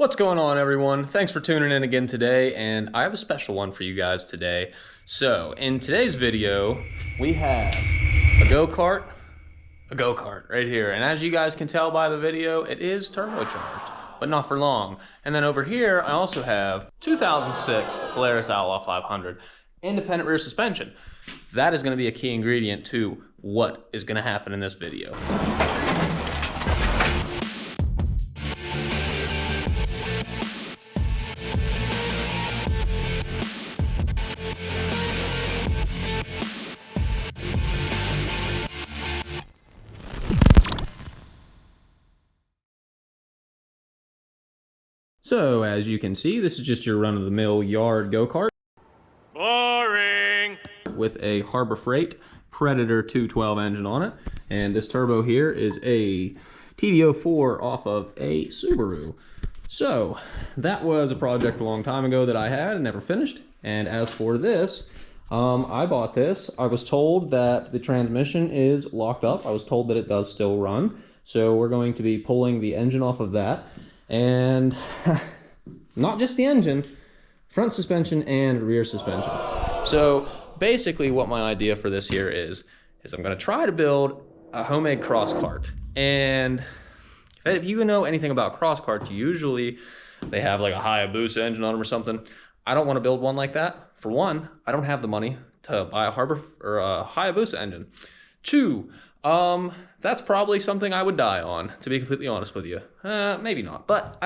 What's going on, everyone? Thanks for tuning in again today, and I have a special one for you guys today. So in today's video, we have a go-kart right here. And as you guys can tell by the video, it is turbocharged, but not for long. And then over here, I also have 2006 Polaris Outlaw 500 independent rear suspension. That is going to be a key ingredient to what is going to happen in this video. So as you can see, this is just your run-of-the-mill yard go-kart. Boring! With a Harbor Freight Predator 212 engine on it. And this turbo here is a TD04 off of a Subaru. So that was a project a long time ago that I had and never finished. And as for this, I bought this. I was told that the transmission is locked up. I was told that it does still run. So we're going to be pulling the engine off of that. And not just the engine, front suspension and rear suspension. So basically what my idea for this here is I'm going to try to build a homemade crosskart. And if you know anything about crosskarts, usually they have like a Hayabusa engine on them or something. I don't want to build one like that. For one, I don't have the money to buy a Hayabusa engine. Two, that's probably something I would die on, to be completely honest with you. Maybe not, but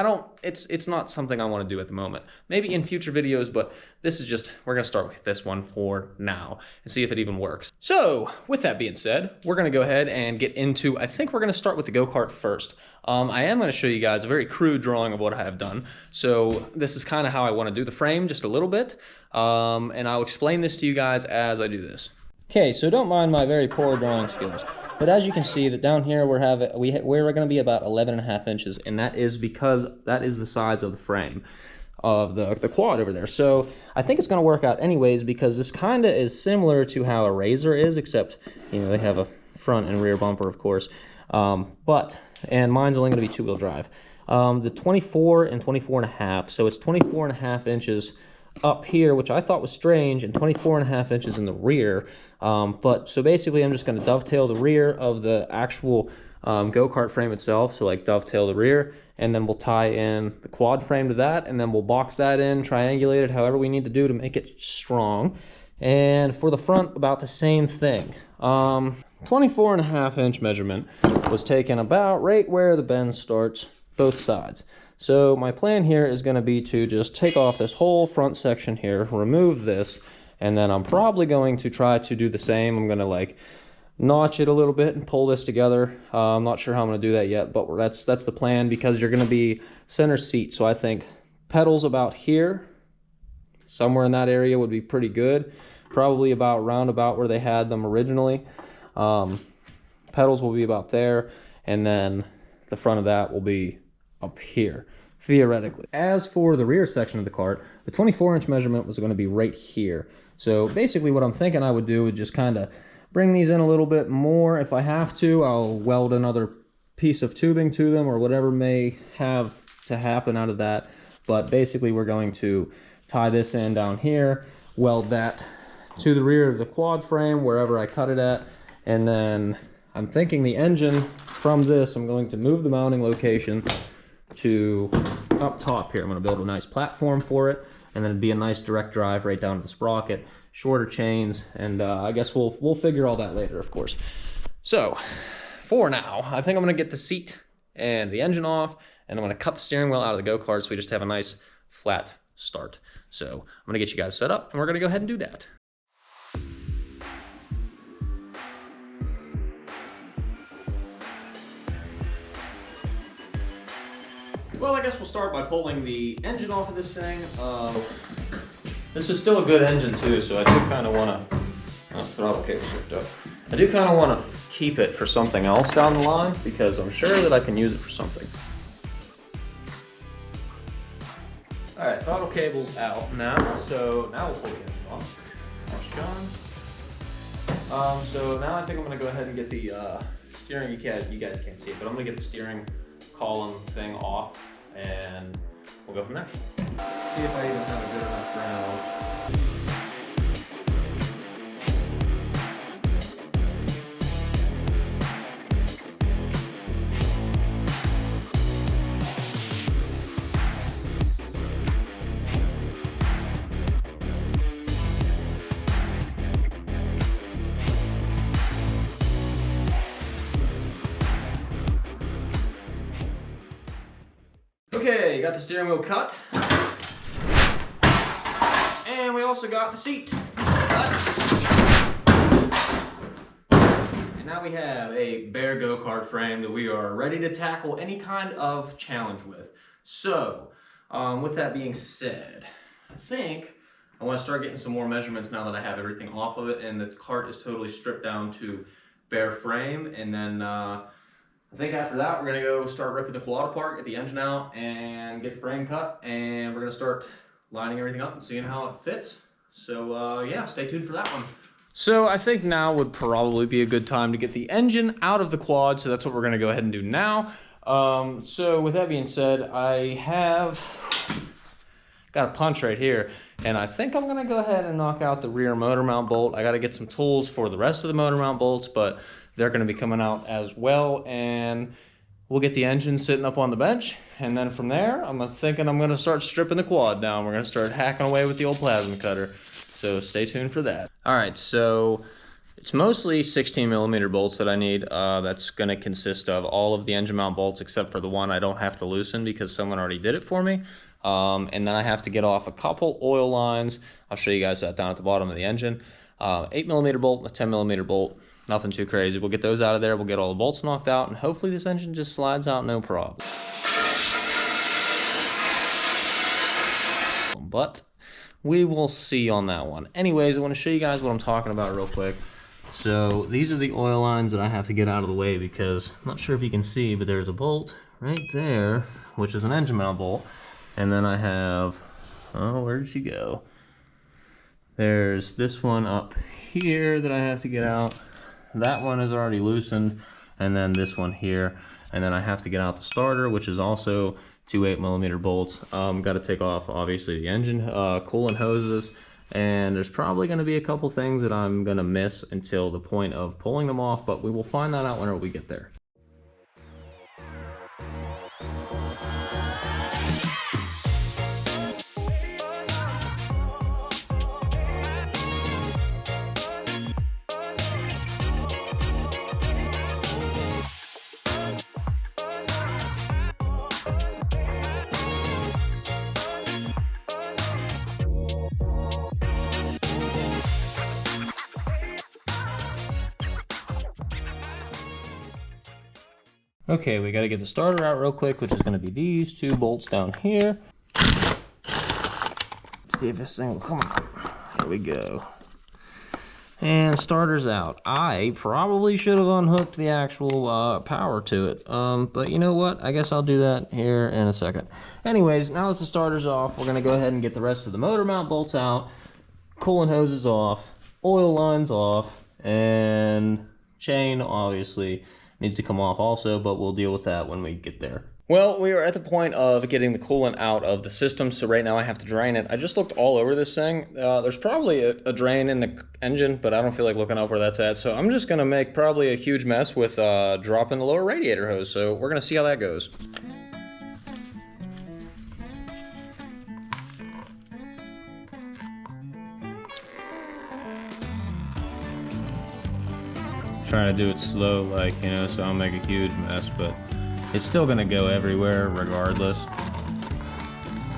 it's not something I want to do at the moment. Maybe in future videos, but this is just, we're going to start with this one for now and see if it even works. So with that being said, we're going to go ahead and get into, I think we're going to start with the go-kart first. I am going to show you guys a very crude drawing of what I have done. So this is kind of how I want to do the frame, just a little bit. And I'll explain this to you guys as I do this. Okay, so don't mind my very poor drawing skills. But as you can see, that down here we're going to be about 11.5 inches, and that is because that is the size of the frame of the quad over there. So I think it's going to work out anyways, because this kind of is similar to how a Razor is, except they have a front and rear bumper, of course. And mine's only going to be 2-wheel drive. The 24 and 24.5, so it's 24.5 inches up here, which I thought was strange, and 24.5 inches in the rear. So basically I'm just going to dovetail the rear of the actual go-kart frame itself, so like dovetail the rear, and then we'll tie in the quad frame to that, and then we'll box that in, triangulate it however we need to do to make it strong. And for the front, about the same thing. 24.5 inch measurement was taken about right where the bend starts, both sides. So my plan here is going to be to just take off this whole front section here, remove this, and then I'm probably going to try to do the same. I'm going to like notch it a little bit and pull this together. I'm not sure how I'm going to do that yet, but that's the plan, because you're going to be center seat. So I think pedals about here, somewhere in that area would be pretty good. Probably about roundabout where they had them originally. Pedals will be about there, and then the front of that will be up here, theoretically. As for the rear section of the cart, the 24-inch measurement was going to be right here. So basically what I'm thinking I would do would just kind of bring these in a little bit more. If I have to, I'll weld another piece of tubing to them or whatever may have to happen out of that. But basically we're going to tie this in down here, weld that to the rear of the quad frame wherever I cut it at, and then I'm thinking the engine from this, I'm going to move the mounting location to up top here. I'm going to build a nice platform for it, and then it'd be a nice direct drive right down to the sprocket, shorter chains, and I guess we'll figure all that later, of course. So for now, I think I'm going to get the seat and the engine off, and I'm going to cut the steering wheel out of the go-kart so we just have a nice flat start. So I'm going to get you guys set up, and we're going to go ahead and do that. Well, I guess we'll start by pulling the engine off of this thing. This is still a good engine too, so I do kind of want to, throttle cable's hooked up. I do kind of want to keep it for something else down the line, because I'm sure that I can use it for something. All right, throttle cable's out now, so now we'll pull the engine off. That's gone. So now I think I'm gonna go ahead and get the steering. You guys can't see it, but I'm gonna get the steering column thing off, and we'll go from there. See if I even have a good enough ground. Okay, got the steering wheel cut. And we also got the seat cut. And now we have a bare go-kart frame that we are ready to tackle any kind of challenge with. So, with that being said, I think I want to start getting some more measurements now that I have everything off of it and the cart is totally stripped down to bare frame. And then I think after that, we're gonna go start ripping the quad apart, get the engine out, and get the frame cut, and we're gonna start lining everything up and seeing how it fits. So yeah, stay tuned for that one. So I think now would probably be a good time to get the engine out of the quad, so that's what we're gonna go ahead and do now. So with that being said, I have got a punch right here, and I think I'm gonna go ahead and knock out the rear motor mount bolt. I gotta get some tools for the rest of the motor mount bolts, but they're going to be coming out as well, and we'll get the engine sitting up on the bench, and then from there, I'm thinking I'm going to start stripping the quad down. We're going to start hacking away with the old plasma cutter, so stay tuned for that. All right, so it's mostly 16mm bolts that I need. That's going to consist of all of the engine mount bolts except for the one I don't have to loosen because someone already did it for me. And then I have to get off a couple oil lines. I'll show you guys that down at the bottom of the engine. 8mm bolt and a 10mm bolt. Nothing too crazy. We'll get those out of there. We'll get all the bolts knocked out, and hopefully this engine just slides out no problem. But we will see on that one. Anyways, I want to show you guys what I'm talking about real quick. So these are the oil lines that I have to get out of the way because I'm not sure if you can see, but there's a bolt right there, which is an engine mount bolt. And then I have, oh, where did she go? There's this one up here that I have to get out. That one is already loosened, and then this one here, and then I have to get out the starter, which is also two 8mm bolts. Got to take off obviously the engine coolant hoses, and there's probably going to be a couple things that I'm going to miss until the point of pulling them off, but we will find that out whenever we get there. Okay, we got to get the starter out real quick, which is going to be these two bolts down here. See if this thing will come out. There we go. And starter's out. I probably should have unhooked the actual power to it. But you know what? I guess I'll do that here in a second. Anyways, now that the starter's off, we're going to go ahead and get the rest of the motor mount bolts out. Coolant hoses off. Oil lines off. And chain, obviously, needs to come off also, but we'll deal with that when we get there. Well, we are at the point of getting the coolant out of the system, so right now I have to drain it. I just looked all over this thing. There's probably a drain in the engine, but I don't feel like looking up where that's at, so I'm just going to make probably a huge mess with dropping the lower radiator hose, so we're going to see how that goes. Trying to do it slow, like, you know, so I'll make a huge mess, but it's still gonna go everywhere regardless.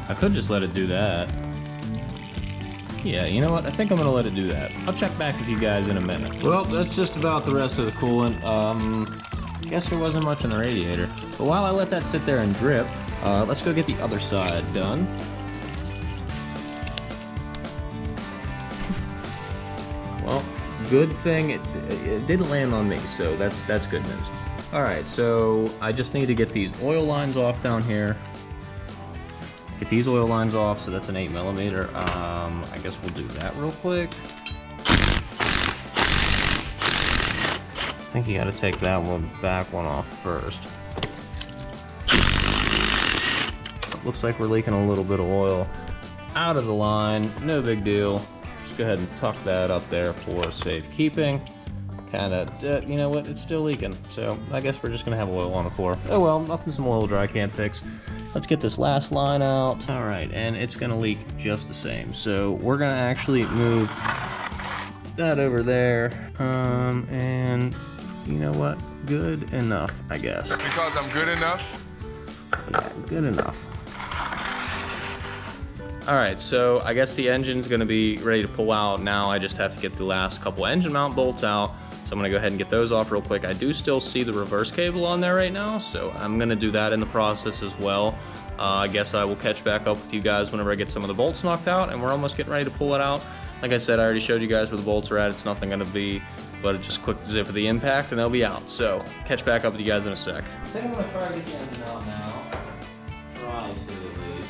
I could just let it do that. Yeah, you know what? I think I'm gonna let it do that. I'll check back with you guys in a minute. Well, that's just about the rest of the coolant. Guess there wasn't much in the radiator. But while I let that sit there and drip, let's go get the other side done. Well, good thing it didn't land on me, so that's good news. All right, so I just need to get these oil lines off down here. Get these oil lines off, so that's an 8mm. I guess we'll do that real quick. I think you gotta take that one, back one off first. looks like we're leaking a little bit of oil out of the line. No big deal. Just go ahead and tuck that up there for safekeeping. Kind of, you know what, it's still leaking. So I guess we're just gonna have oil on the floor. Oh well, nothing some oil dry can't fix. Let's get this last line out. All right, and it's gonna leak just the same. So we're gonna actually move that over there. And you know what? Good enough, I guess. Because I'm good enough? Yeah, good enough. All right, so I guess the engine's gonna be ready to pull out. Now I just have to get the last couple engine mount bolts out. So I'm gonna go ahead and get those off real quick. I do still see the reverse cable on there right now, so I'm gonna do that in the process as well. I guess I will catch back up with you guys whenever I get some of the bolts knocked out, and we're almost getting ready to pull it out. Like I said, I already showed you guys where the bolts are at. It's nothing gonna be but just quick zip of the impact and they'll be out. So catch back up with you guys in a sec. I think I'm gonna try to get the engine out now. Try to at least.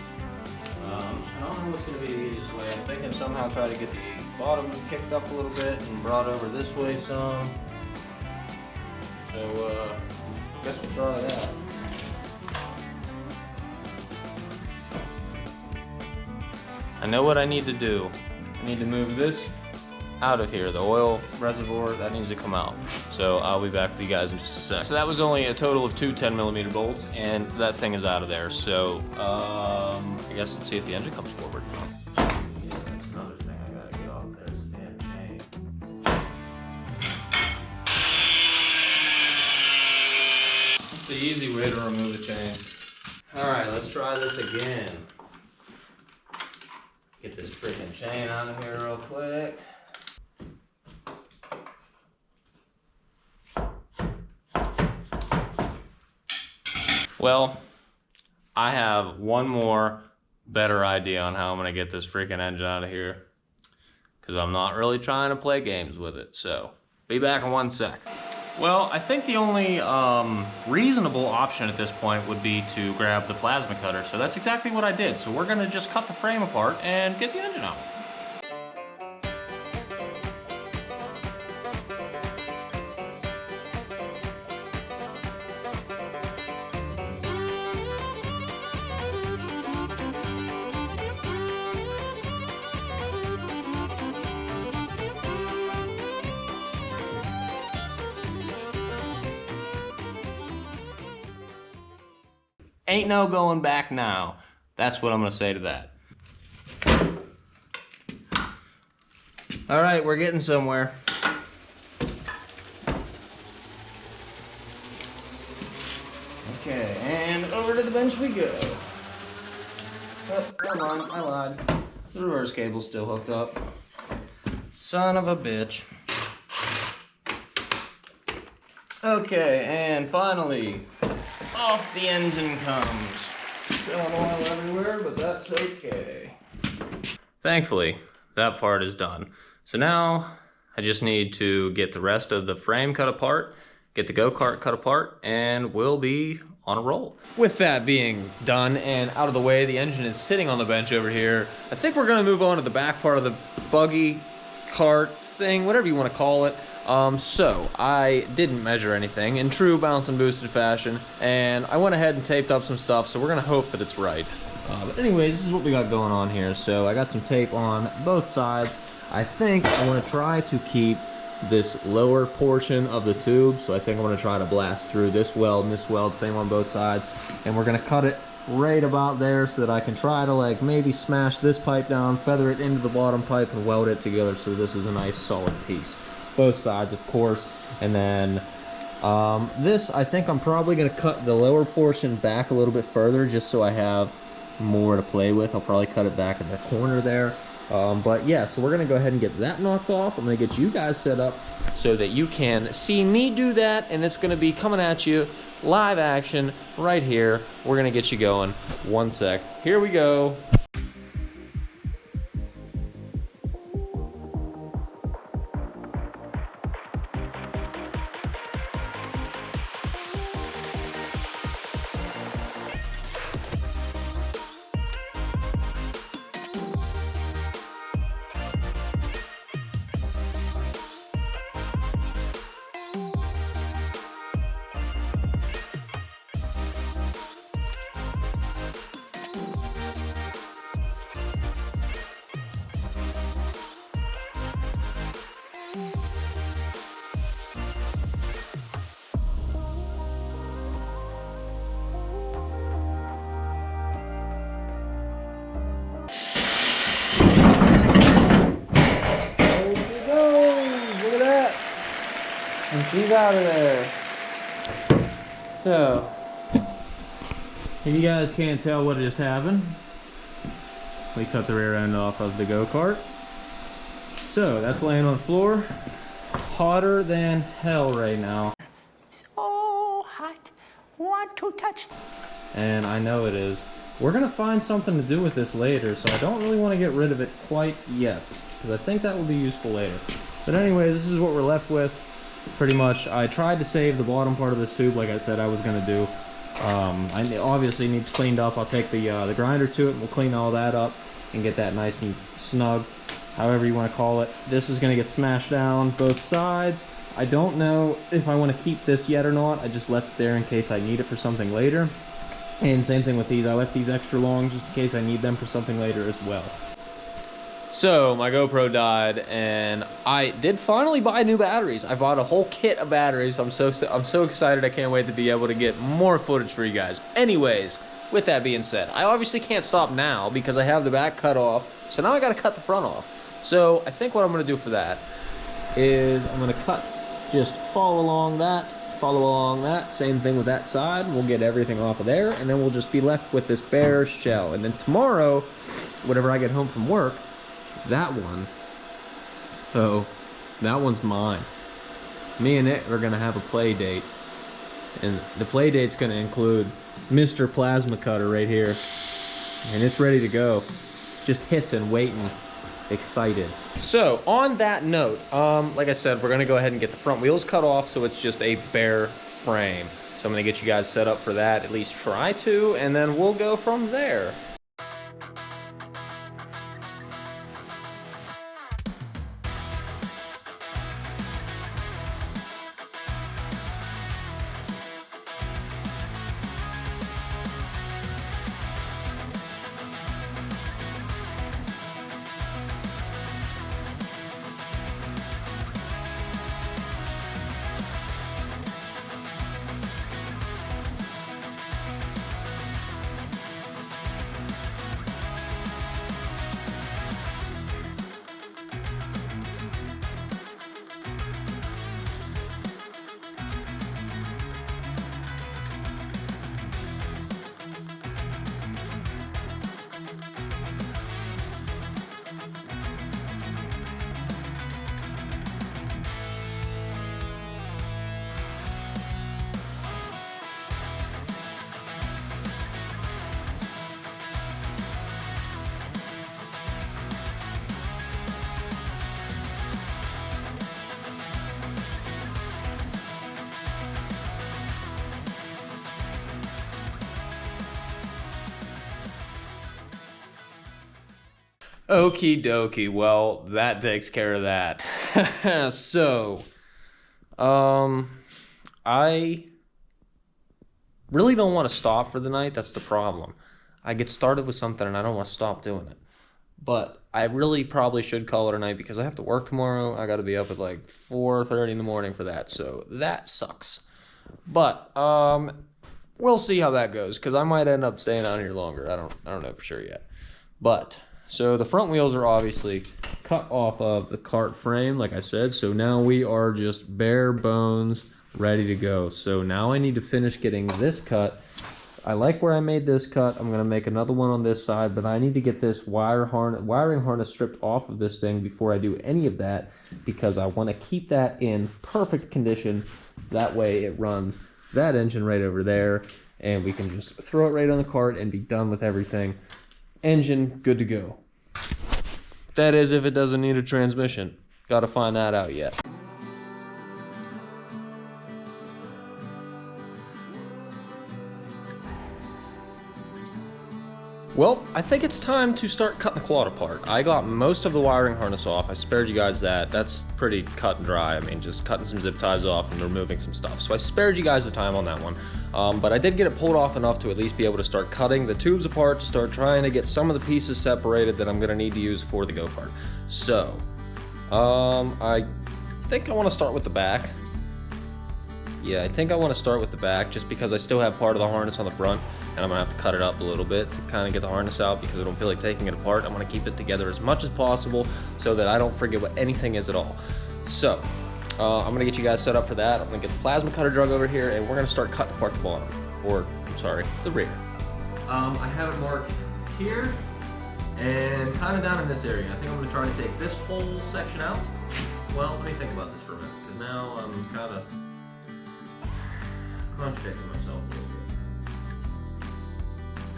I don't know what's gonna be the easiest way. I'm thinking somehow try to get the bottom kicked up a little bit and brought over this way some. So I guess we'll try that. I know what I need to do. I need to move this out of here. The oil reservoir, that needs to come out. So I'll be back with you guys in just a sec. So that was only a total of two 10mm bolts, and that thing is out of there. So I guess let's see if the engine comes forward. Yeah, that's another thing I gotta get off. There's the damn chain. That's the easy way to remove the chain. All right, let's try this again. Get this freaking chain out of here real quick. Well, I have one more better idea on how I'm gonna get this freaking engine out of here, because I'm not really trying to play games with it. So, be back in 1 sec. Well, I think the only reasonable option at this point would be to grab the plasma cutter. So that's exactly what I did. So we're gonna just cut the frame apart and get the engine out. Ain't no going back now. That's what I'm gonna say to that. All right, we're getting somewhere. Okay, and over to the bench we go. Oh, come on, I lied. The reverse cable's still hooked up. Son of a bitch. Okay, and finally, off the engine comes. Spilling oil everywhere, but that's okay. Thankfully, that part is done. So now, I just need to get the rest of the frame cut apart, get the go-kart cut apart, and we'll be on a roll. With that being done and out of the way, the engine is sitting on the bench over here. I think we're gonna move on to the back part of the buggy cart thing, whatever you wanna call it. So I didn't measure anything in true bounce and boosted fashion, and I went ahead and taped up some stuff, so we're gonna hope that it's right. But anyways, this is what we got going on here. So I got some tape on both sides. I think I want to try to keep this lower portion of the tube, so I think I'm going to try to blast through this weld and this weld, same on both sides, and we're going to cut it right about there so that I can try to like maybe smash this pipe down, feather it into the bottom pipe, and weld it together so this is a nice solid piece. Both sides, of course. And then this, I think I'm probably going to cut the lower portion back a little bit further just so I have more to play with. I'll probably cut it back in the corner there. But yeah, so we're going to go ahead and get that knocked off. I'm going to get you guys set up so that you can see me do that, and it's going to be coming at you live action right here. We're going to get you going. 1 sec. Here we go. she's out of there. So, if you guys can't tell what just happened, we cut the rear end off of the go-kart. So, that's laying on the floor. Hotter than hell right now. So hot. Want to touch. And I know it is. We're gonna find something to do with this later, so I don't really want to get rid of it quite yet, because I think that will be useful later. But anyways, this is what we're left with. Pretty much, I tried to save the bottom part of this tube like I said I was gonna do. I obviously needs cleaned up. I'll take the grinder to it and we'll clean all that up and get that nice and snug, however you want to call it. This is gonna get smashed down both sides. I don't know if I want to keep this yet or not. I just left it there in case I need it for something later. And same thing with these. I left these extra long just in case I need them for something later as well. So my GoPro died, and I did finally buy new batteries. I bought a whole kit of batteries. I'm so excited. I can't wait to be able to get more footage for you guys. Anyways, with that being said, I obviously can't stop now because I have the back cut off. So now I got to cut the front off. So I think what I'm going to do for that is I'm going to cut, just follow along that, same thing with that side. We'll get everything off of there, and then we'll just be left with this bare shell. And then tomorrow, whenever I get home from work, that one, oh, that one's mine. Me and it are gonna have a play date, and the play date's gonna include Mr. Plasma Cutter right here, and it's ready to go, just hissing, waiting, excited. So on that note, like I said, we're gonna go ahead and get the front wheels cut off so it's just a bare frame. So I'm gonna get you guys set up for that, at least try to, and then we'll go from there. Okie dokie, well, that takes care of that. So, I really don't want to stop for the night. That's the problem. I get started with something and I don't want to stop doing it. But I really probably should call it a night because I have to work tomorrow. I got to be up at like 4:30 in the morning for that, so that sucks. But we'll see how that goes because I might end up staying on here longer. I don't know for sure yet. But so the front wheels are obviously cut off of the kart frame, like I said. So now we are just bare bones ready to go. So now I need to finish getting this cut. I like where I made this cut. I'm going to make another one on this side, but I need to get this wiring harness stripped off of this thing before I do any of that because I want to keep that in perfect condition. That way it runs that engine right over there and we can just throw it right on the cart and be done with everything. Engine good to go. That is if it doesn't need a transmission. Got to find that out yet. Well, I think it's time to start cutting the quad apart. I got most of the wiring harness off. I spared you guys that. That's pretty cut and dry. I mean, just cutting some zip ties off and removing some stuff. So I spared you guys the time on that one. But I did get it pulled off enough to at least be able to start cutting the tubes apart, to start trying to get some of the pieces separated that I'm going to need to use for the go-kart. So, I think I want to start with the back. Yeah, I think I want to start with the back just because I still have part of the harness on the front. And I'm going to have to cut it up a little bit to kind of get the harness out because I don't feel like taking it apart. I'm going to keep it together as much as possible so that I don't forget what anything is at all. So, I'm gonna get you guys set up for that. I'm gonna get the plasma cutter drug over here, and we're gonna start cutting apart the bottom, or I'm sorry, the rear. I have it marked here and kind of down in this area. I think I'm gonna try to take this whole section out. Well, let me think about this for a minute, because now I'm kind of contradicting myself a little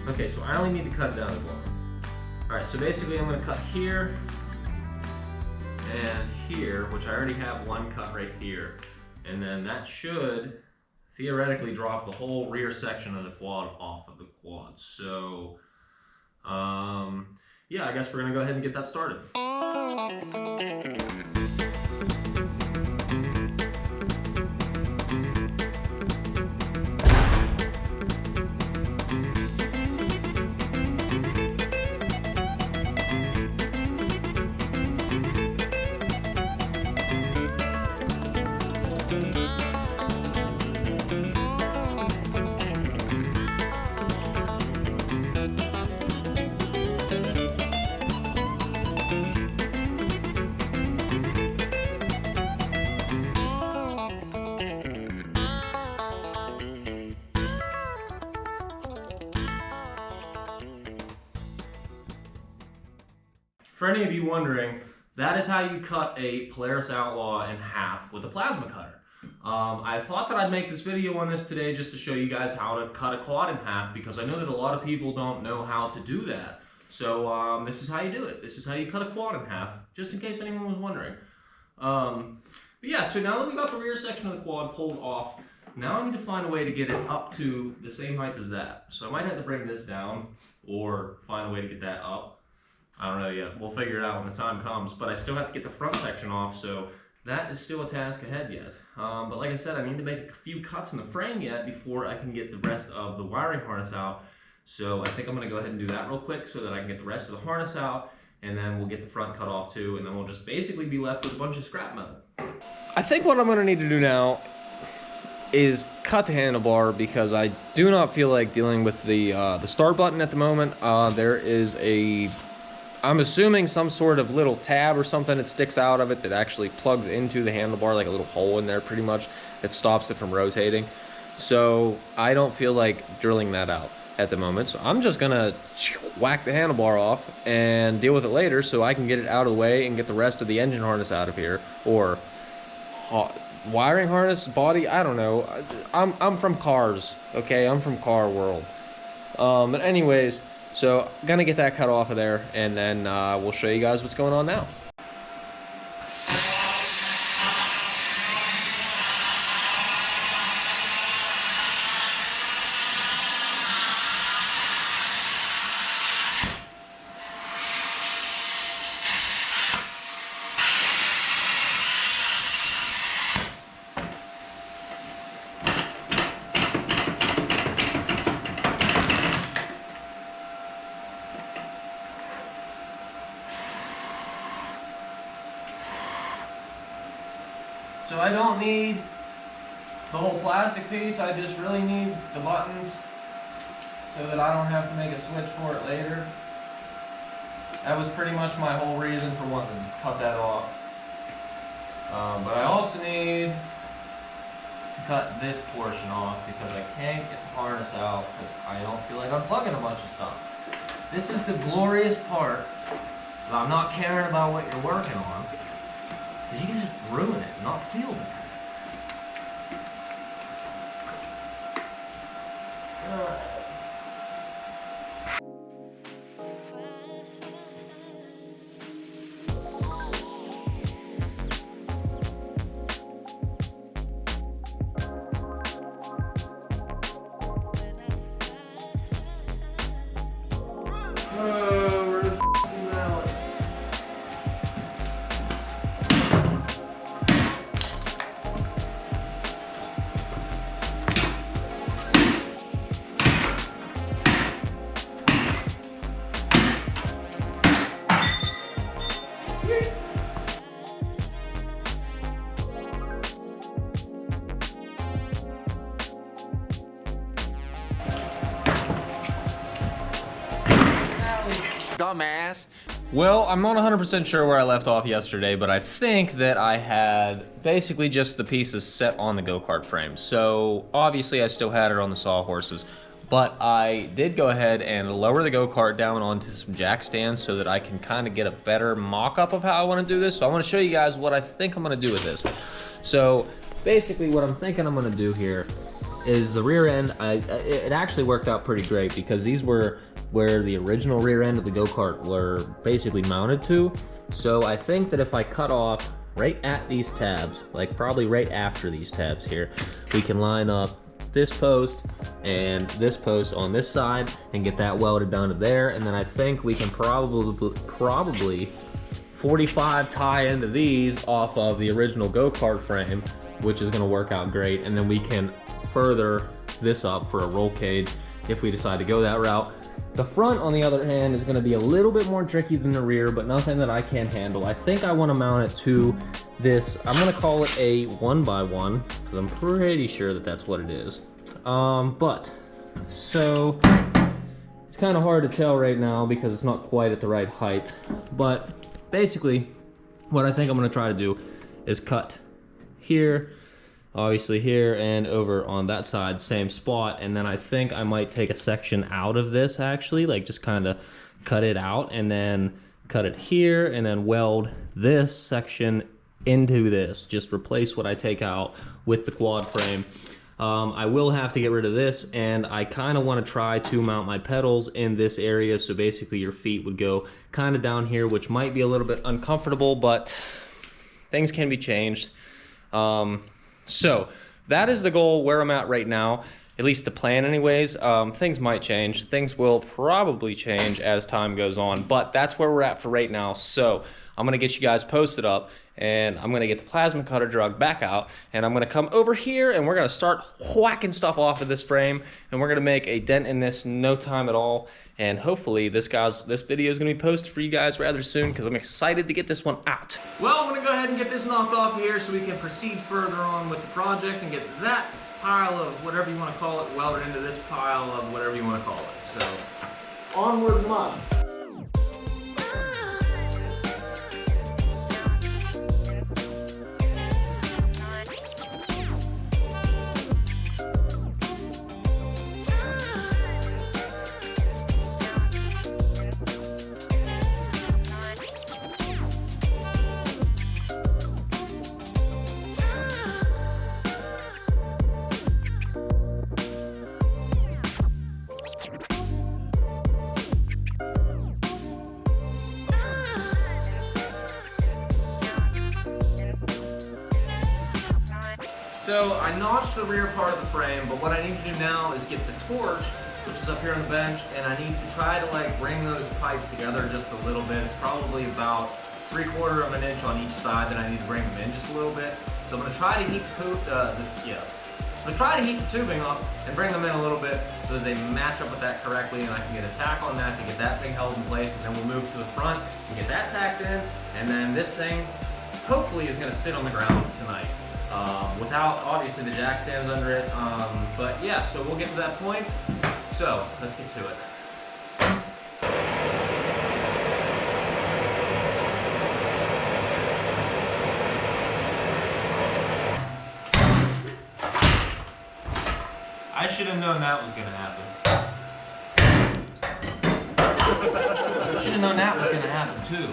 bit. Okay, so I only need to cut it down to the bottom. All right, so basically I'm gonna cut here and here, which I already have one cut right here. And then that should theoretically drop the whole rear section of the quad off of the quad. So, yeah, I guess we're gonna go ahead and get that started. For any of you wondering, that is how you cut a Polaris Outlaw in half with a plasma cutter. I thought that I'd make this video on this today just to show you guys how to cut a quad in half, because I know that a lot of people don't know how to do that. So this is how you do it. This is how you cut a quad in half, just in case anyone was wondering. But yeah, so now that we got the rear section of the quad pulled off, now I need to find a way to get it up to the same height as that. So I might have to bring this down or find a way to get that up. I don't know yet. We'll figure it out when the time comes, but I still have to get the front section off, so that is still a task ahead yet. But like I said, I need to make a few cuts in the frame yet before I can get the rest of the wiring harness out. So I think I'm gonna go ahead and do that real quick so that I can get the rest of the harness out, and then we'll get the front cut off too, and then we'll just basically be left with a bunch of scrap metal. I think what I'm gonna need to do now is cut the handlebar, because I do not feel like dealing with the start button at the moment. There is I'm assuming some sort of little tab or something that sticks out of it that actually plugs into the handlebar, like a little hole in there pretty much, that stops it from rotating. So I don't feel like drilling that out at the moment. So I'm just gonna whack the handlebar off and deal with it later, so I can get it out of the way and get the rest of the engine harness out of here, or wiring harness, body, I don't know. I'm from cars, okay? I'm from car world. But anyways, so gonna get that cut off of there, and then we'll show you guys what's going on now. So I don't need the whole plastic piece, I just really need the buttons so that I don't have to make a switch for it later. That was pretty much my whole reason for wanting to cut that off. But I also need to cut this portion off because I can't get the harness out because I don't feel like unplugging a bunch of stuff. This is the glorious part that I'm not caring about what you're working on, because you can just ruin it and not feel bad. Where the f is Mallet? Dumbass. Well, I'm not 100% sure where I left off yesterday, but I think that I had basically just the pieces set on the go-kart frame. So obviously I still had it on the sawhorses, but I did go ahead and lower the go-kart down onto some jack stands so that I can kind of get a better mock-up of how I want to do this. So I want to show you guys what I think I'm going to do with this. So basically what I'm thinking I'm going to do here is the rear end. It actually worked out pretty great because these were where the original rear end of the go-kart were basically mounted to. So I think that if I cut off right at these tabs, like probably right after these tabs here, we can line up this post and this post on this side and get that welded down to there. And then I think we can probably 45 tie into these off of the original go-kart frame, which is gonna work out great. And then we can further this up for a roll cage if we decide to go that route. The front, on the other hand, is going to be a little bit more tricky than the rear, but nothing that I can't handle. I think I want to mount it to this, I'm going to call it a 1x1, because I'm pretty sure that that's what it is. So it's kind of hard to tell right now because it's not quite at the right height. But basically, what I think I'm going to try to do is cut here, obviously here, and over on that side, same spot. And then I think I might take a section out of this, actually, like just kind of cut it out and then cut it here and then weld this section into this. Just replace what I take out with the quad frame. I will have to get rid of this, and I kind of want to try to mount my pedals in this area, so basically your feet would go kind of down here, which might be a little bit uncomfortable, but things can be changed. So that is the goal where I'm at right now, at least the plan anyways. Things might change. Things will probably change as time goes on, but that's where we're at for right now. So I'm going to get you guys posted up, and I'm going to get the plasma cutter drug back out, and I'm going to come over here, and we're going to start whacking stuff off of this frame, and we're going to make a dent in this in no time at all. And hopefully this video is going to be posted for you guys rather soon, because I'm excited to get this one out. Well, I'm going to go ahead and get this knocked off here so we can proceed further on with the project and get that pile of whatever you want to call it welded into this pile of whatever you want to call it. So, onward march. So I notched the rear part of the frame, but what I need to do now is get the torch, which is up here on the bench, and I need to try to like bring those pipes together just a little bit. It's probably about 3/4 of an inch on each side that I need to bring them in just a little bit. So I'm going to try to heat the tubing up and bring them in a little bit so that they match up with that correctly, and I can get a tack on that to get that thing held in place, and then we'll move to the front and get that tacked in, and then this thing hopefully is going to sit on the ground tonight. Without obviously the jack stands under it, but yeah, so we'll get to that point. So let's get to it. I should have known that was gonna happen. I should have known that was gonna happen too.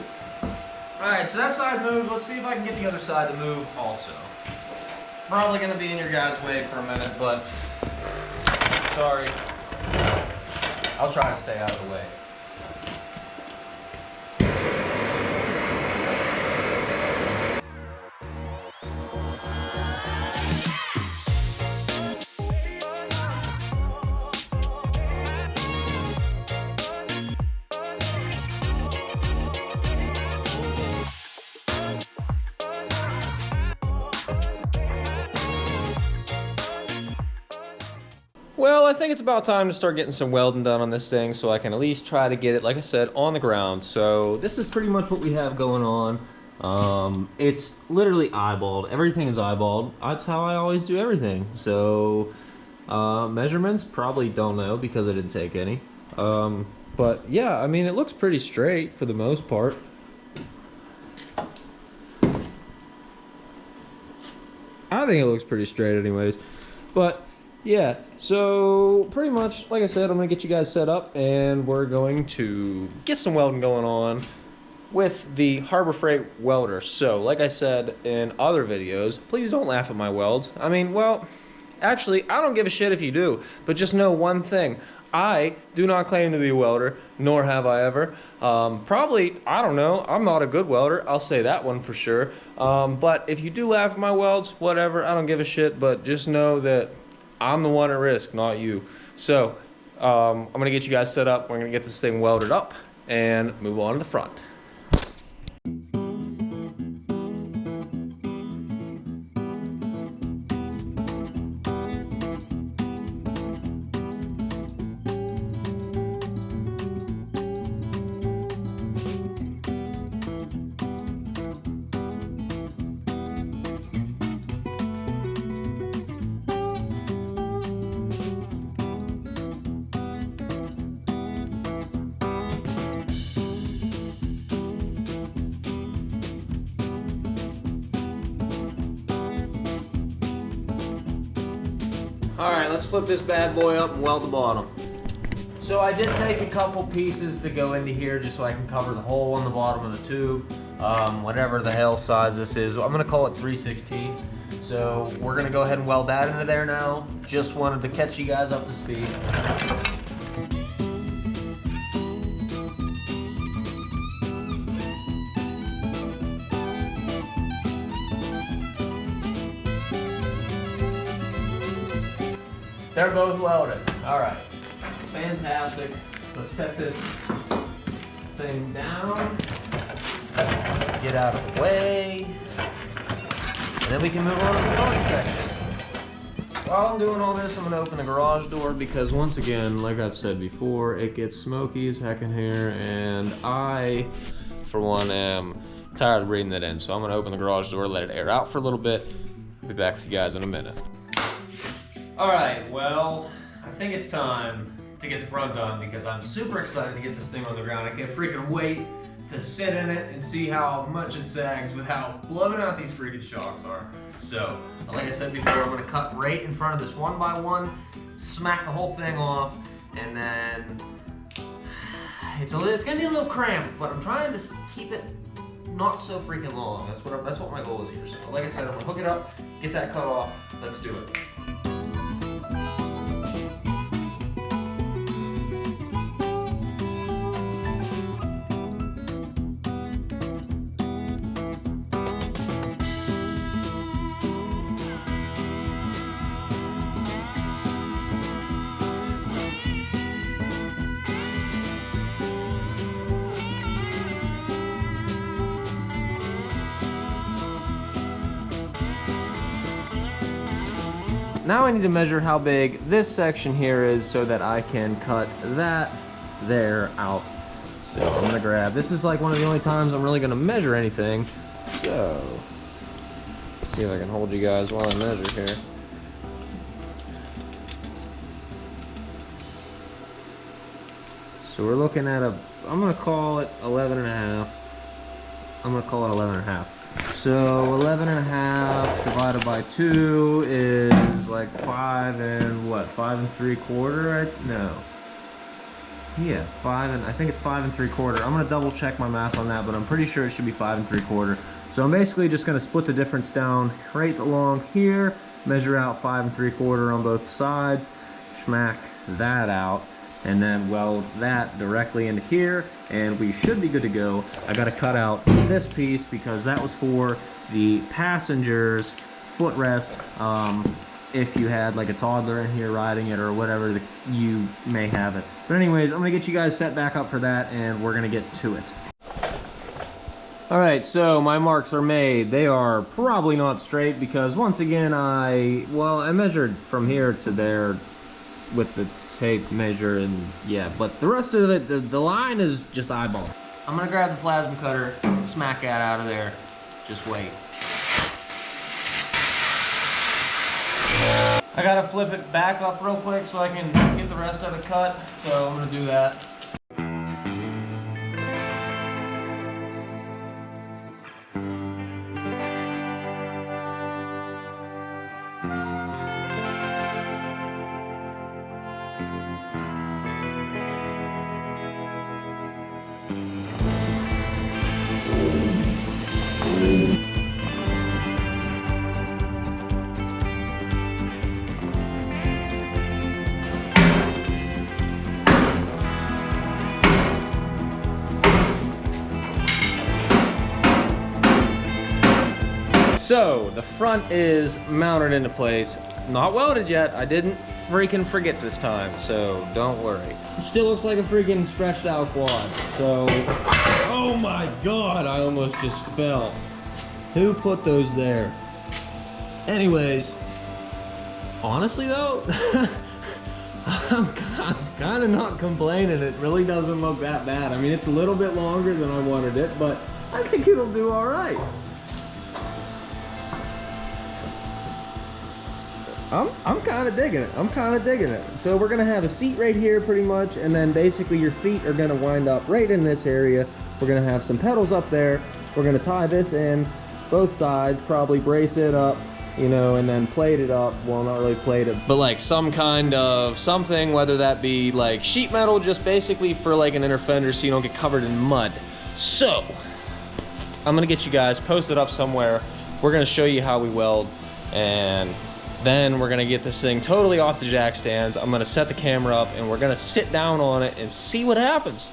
Alright, so that side moved. Let's see if I can get the other side to move also. Probably gonna be in your guys' way for a minute, but sorry. I'll try to stay out of the way. Well, I think it's about time to start getting some welding done on this thing so I can at least try to get it, like I said, on the ground. So this is pretty much what we have going on. It's literally eyeballed. Everything is eyeballed. That's how I always do everything. So measurements, probably don't know because I didn't take any. But yeah, I mean, it looks pretty straight for the most part. I think it looks pretty straight anyways. But yeah, so pretty much, like I said, I'm gonna get you guys set up and we're going to get some welding going on with the Harbor Freight welder. So like I said in other videos, please don't laugh at my welds. I mean, well, actually, I don't give a shit if you do, but just know one thing. I do not claim to be a welder, nor have I ever. Probably, I don't know, I'm not a good welder, I'll say that one for sure. But if you do laugh at my welds, whatever, I don't give a shit, but just know that I'm the one at risk, not you. So, I'm gonna get you guys set up, we're gonna get this thing welded up, and move on to the front. All right, let's flip this bad boy up and weld the bottom. So I did make a couple pieces to go into here just so I can cover the hole on the bottom of the tube. Whatever the hell size this is, I'm gonna call it 3/16. So we're gonna go ahead and weld that into there now. Just wanted to catch you guys up to speed. They're both welded. All right, fantastic. Let's set this thing down, get out of the way, and then we can move on to the front section. While I'm doing all this, I'm gonna open the garage door because once again, like I've said before, it gets smoky as heck in here, and I, for one, am tired of breathing it in. So I'm gonna open the garage door, let it air out for a little bit. Be back with you guys in a minute. All right, well, I think it's time to get the front done because I'm super excited to get this thing on the ground. I can't freaking wait to sit in it and see how much it sags with how blowing out these freaking shocks are. So, like I said before, I'm gonna cut right in front of this 1x1, smack the whole thing off, and then it's gonna be a little cramped, but I'm trying to keep it not so freaking long. That's what my goal is here. So, like I said, I'm gonna hook it up, get that cut off. Let's do it. Now I need to measure how big this section here is so that I can cut that there out. So I'm gonna grab, this is like one of the only times I'm really gonna measure anything. So, see if I can hold you guys while I measure here. So we're looking at I'm gonna call it 11.5. I'm gonna call it 11.5. So 11.5 divided by 2 is like 5 and what? 5 3/4? No. Yeah, I think it's 5 3/4. I'm gonna double check my math on that, but I'm pretty sure it should be 5 3/4. So I'm basically just gonna split the difference down right along here, measure out 5 3/4 on both sides, smack that out, and then weld that directly into here, and we should be good to go. I gotta cut out this piece because that was for the passenger's footrest. If you had like a toddler in here riding it or whatever, you may have it. But anyways, I'm gonna get you guys set back up for that and we're gonna get to it. All right, so my marks are made. They are probably not straight because once again, I measured from here to there with the tape measure, and yeah, but the rest of it, the line is just eyeball. I'm gonna grab the plasma cutter, smack that out of there. Just wait. I gotta flip it back up real quick so I can get the rest of it cut, so I'm gonna do that. So the front is mounted into place, not welded yet. I didn't freaking forget this time, so don't worry. It still looks like a freaking stretched out quad. So, oh my God, I almost just fell. Who put those there? Anyways, honestly though, I'm kind of not complaining. It really doesn't look that bad. I mean, it's a little bit longer than I wanted it, but I think it'll do all right. I'm kind of digging it. I'm kind of digging it. So we're gonna have a seat right here pretty much, and then basically your feet are gonna wind up right in this area. We're gonna have some pedals up there. We're gonna tie this in both sides, probably brace it up, you know, and then plate it up. Well, not really plate it, but like some kind of something, whether that be like sheet metal, just basically for like an inner fender so you don't get covered in mud. So I'm gonna get you guys posted up somewhere. We're gonna show you how we weld, and then we're gonna get this thing totally off the jack stands. I'm gonna set the camera up and we're gonna sit down on it and see what happens.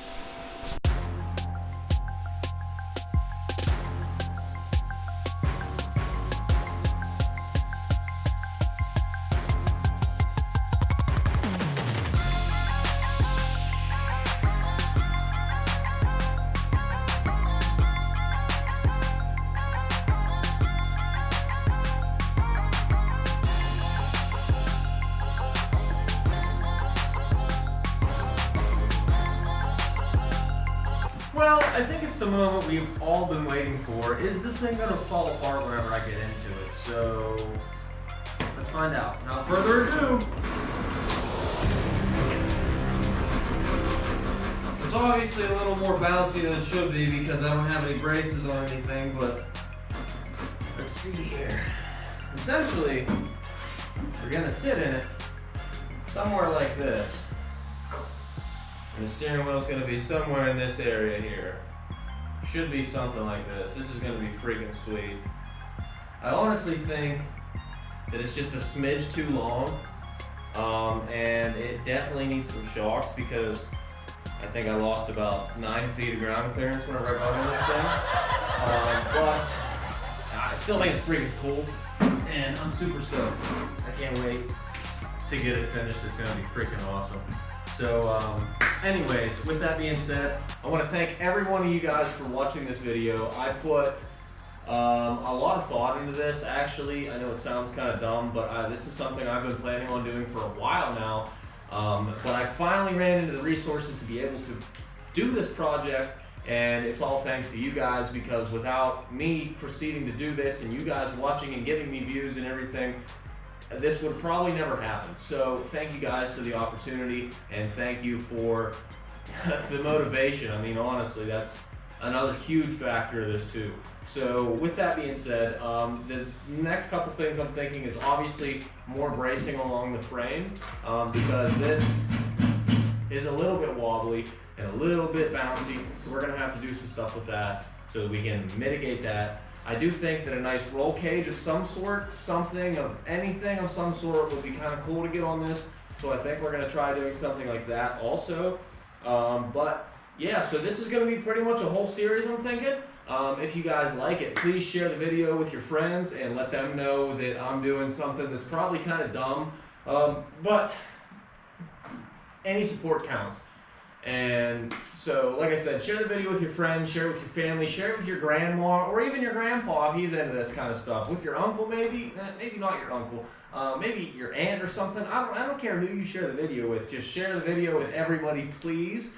Well, I think it's the moment we've all been waiting for. Is this thing gonna fall apart whenever I get into it? So, let's find out. Without further ado. It's obviously a little more bouncy than it should be because I don't have any braces on anything, but let's see here. Essentially, we're gonna sit in it somewhere like this. And the steering wheel is going to be somewhere in this area here. Should be something like this. This is going to be freaking sweet. I honestly think that it's just a smidge too long. And it definitely needs some shocks because I think I lost about 9 feet of ground clearance whenever I got on this thing. But I still think it's freaking cool. And I'm super stoked. I can't wait to get it finished. It's going to be freaking awesome. So anyways, with that being said, I want to thank every one of you guys for watching this video. I put a lot of thought into this, actually. I know it sounds kind of dumb, but this is something I've been planning on doing for a while now. But I finally ran into the resources to be able to do this project, and it's all thanks to you guys, because without me proceeding to do this and you guys watching and giving me views and everything, this would probably never happen. So thank you guys for the opportunity, and thank you for the motivation. I mean, honestly, that's another huge factor of this too. So with that being said, the next couple things I'm thinking is obviously more bracing along the frame, because this is a little bit wobbly and a little bit bouncy, so we're gonna have to do some stuff with that so that we can mitigate that. I do think that a nice roll cage of some sort, something of anything of some sort, would be kind of cool to get on this. So I think we're gonna try doing something like that also. But yeah, so this is gonna be pretty much a whole series, I'm thinking. If you guys like it, please share the video with your friends and let them know that I'm doing something that's probably kind of dumb. But any support counts. And so, like I said, share the video with your friends, share it with your family, share it with your grandma, or even your grandpa if he's into this kind of stuff. With your uncle, maybe. Maybe not your uncle. Maybe your aunt or something. I don't care who you share the video with. Just share the video with everybody, please.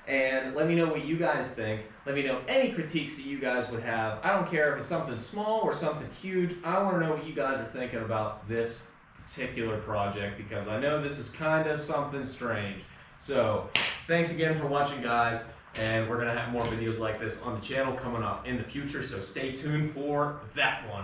And let me know what you guys think. Let me know any critiques that you guys would have. I don't care if it's something small or something huge. I want to know what you guys are thinking about this particular project, because I know this is kind of something strange. So, thanks again for watching, guys, And we're gonna have more videos like this on the channel coming up in the future, so stay tuned for that one.